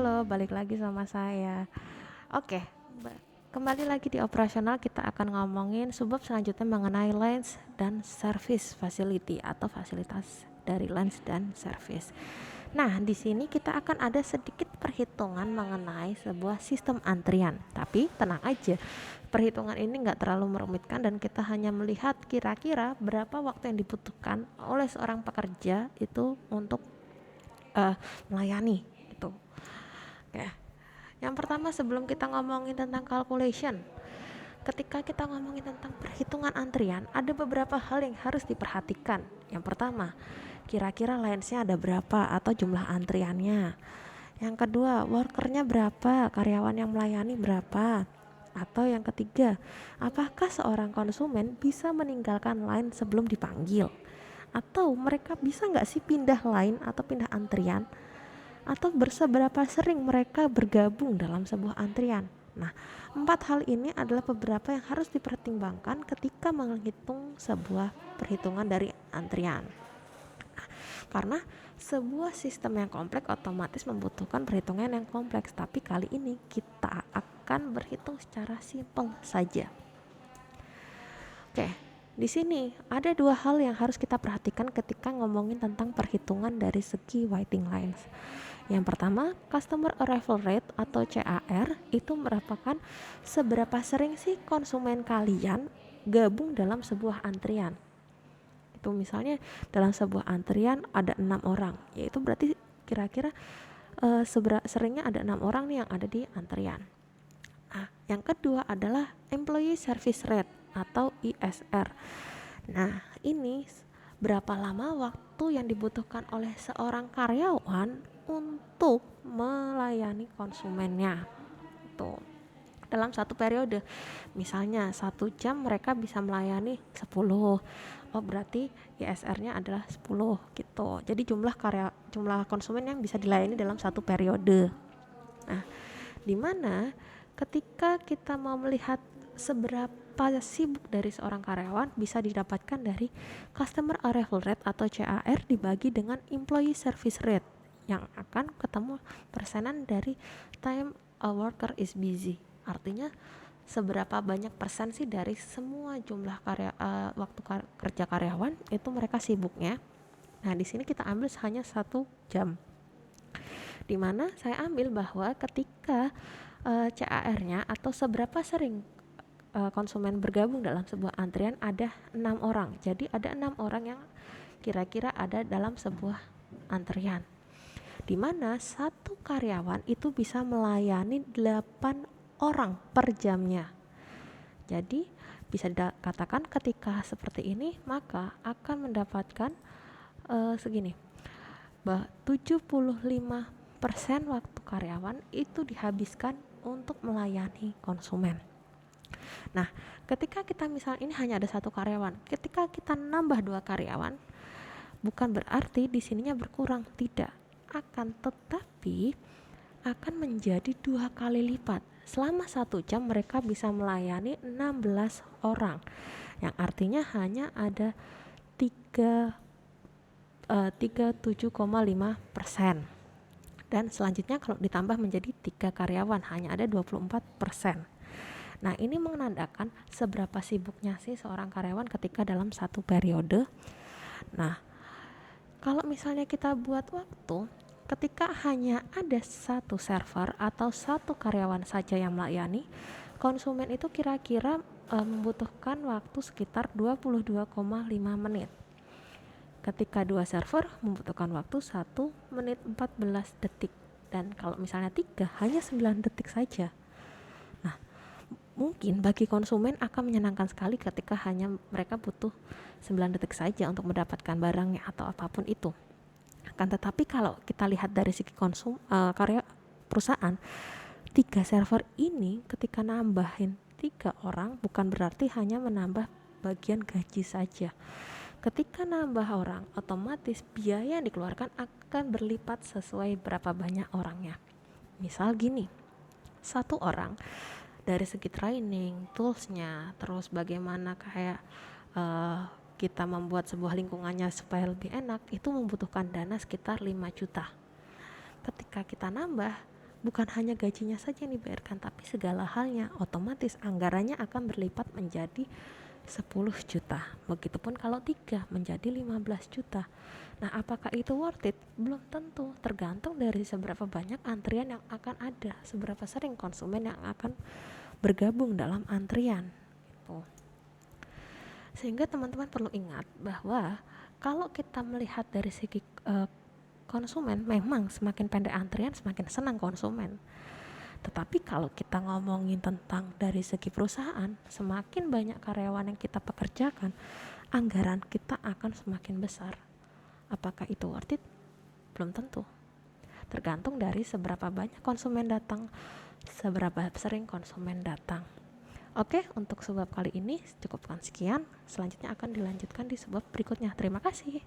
Halo, balik lagi sama saya. Oke, kembali lagi di operasional kita akan ngomongin subbab selanjutnya mengenai lens dan service facility atau fasilitas dari lens dan service. Nah, di sini kita akan ada sedikit perhitungan mengenai sebuah sistem antrian. Tapi tenang aja, perhitungan ini nggak terlalu merumitkan dan kita hanya melihat kira-kira berapa waktu yang dibutuhkan oleh seorang pekerja itu untuk melayani itu. Oke. Yang pertama sebelum kita ngomongin tentang calculation, ketika kita ngomongin tentang perhitungan antrian, ada beberapa hal yang harus diperhatikan. Yang pertama, kira-kira lensnya ada berapa atau jumlah antriannya. Yang kedua, workernya berapa, karyawan yang melayani berapa. Atau yang ketiga, apakah seorang konsumen bisa meninggalkan line sebelum dipanggil? Atau mereka bisa nggak sih pindah line atau pindah antrian? Atau berseberapa sering mereka bergabung dalam sebuah antrian. Nah, 4 hal ini adalah beberapa yang harus dipertimbangkan ketika menghitung sebuah perhitungan dari antrian. Karena sebuah sistem yang kompleks otomatis membutuhkan perhitungan yang kompleks, tapi kali ini kita akan berhitung secara simpel saja. Oke, di sini ada 2 hal yang harus kita perhatikan ketika ngomongin tentang perhitungan dari segi waiting lines. Yang pertama, customer arrival rate atau CAR itu merupakan seberapa sering sih konsumen kalian gabung dalam sebuah antrian. Itu misalnya dalam sebuah antrian ada 6 orang, yaitu berarti kira-kira seringnya ada 6 orang nih yang ada di antrian. Nah, yang kedua adalah employee service rate atau ISR. Nah, ini berapa lama waktu yang dibutuhkan oleh seorang karyawan untuk melayani konsumennya. Tuh, dalam satu periode. Misalnya 1 jam mereka bisa melayani 10. Oh, berarti ISR-nya adalah 10 gitu. Jadi jumlah konsumen yang bisa dilayani dalam satu periode. Nah, di mana ketika kita mau melihat seberapa sibuk dari seorang karyawan bisa didapatkan dari customer arrival rate atau CAR dibagi dengan employee service rate yang akan ketemu persenan dari time a worker is busy. Artinya seberapa banyak persen sih dari semua jumlah waktu kerja karyawan itu mereka sibuknya. Nah, di sini kita ambil hanya 1 jam. Dimana saya ambil bahwa ketika CAR-nya atau seberapa sering konsumen bergabung dalam sebuah antrian ada 6 orang. Jadi ada 6 orang yang kira-kira ada dalam sebuah antrian. Di mana satu karyawan itu bisa melayani 8 orang per jamnya. Jadi bisa dikatakan ketika seperti ini maka akan mendapatkan segini. 75% waktu karyawan itu dihabiskan untuk melayani konsumen. Nah, ketika kita misalnya ini hanya ada 1 karyawan, ketika kita nambah 2 karyawan, bukan berarti di sininya berkurang, tidak. Akan tetapi akan menjadi 2 kali lipat. Selama 1 jam mereka bisa melayani 16 orang, yang artinya hanya ada 37,5%. Dan selanjutnya kalau ditambah menjadi 3 karyawan hanya ada 24%. Nah, ini menandakan seberapa sibuknya sih seorang karyawan ketika dalam satu periode. Nah, kalau misalnya kita buat waktu, ketika hanya ada 1 server atau 1 karyawan saja yang melayani, konsumen itu kira-kira membutuhkan waktu sekitar 22,5 menit. Ketika 2 server membutuhkan waktu 1 menit 14 detik. Dan kalau misalnya 3 hanya 9 detik saja. Mungkin bagi konsumen akan menyenangkan sekali ketika hanya mereka butuh 9 detik saja untuk mendapatkan barangnya atau apapun itu. Akan tetapi kalau kita lihat dari segi karya perusahaan, 3 server ini ketika nambahin 3 orang bukan berarti hanya menambah bagian gaji saja. Ketika nambah orang, otomatis biaya yang dikeluarkan akan berlipat sesuai berapa banyak orangnya. Misal gini, 1 orang dari segi training, toolsnya, terus bagaimana kayak kita membuat sebuah lingkungannya supaya lebih enak, itu membutuhkan dana sekitar 5 juta. Ketika kita nambah bukan hanya gajinya saja yang dibayarkan, tapi segala halnya, otomatis anggarannya akan berlipat menjadi 10 juta. Begitupun kalau 3 menjadi 15 juta. Nah, apakah itu worth it? Belum tentu, tergantung dari seberapa banyak antrian yang akan ada, seberapa sering konsumen yang akan bergabung dalam antrian gitu. Sehingga teman-teman perlu ingat bahwa kalau kita melihat dari segi konsumen, memang semakin pendek antrian semakin senang konsumen. Tetapi kalau kita ngomongin tentang dari segi perusahaan, semakin banyak karyawan yang kita pekerjakan, anggaran kita akan semakin besar. Apakah itu worth it? Belum tentu. Tergantung dari seberapa banyak konsumen datang, seberapa sering konsumen datang. Oke, untuk sebab kali ini cukupkan sekian. Selanjutnya akan dilanjutkan di sebab berikutnya. Terima kasih.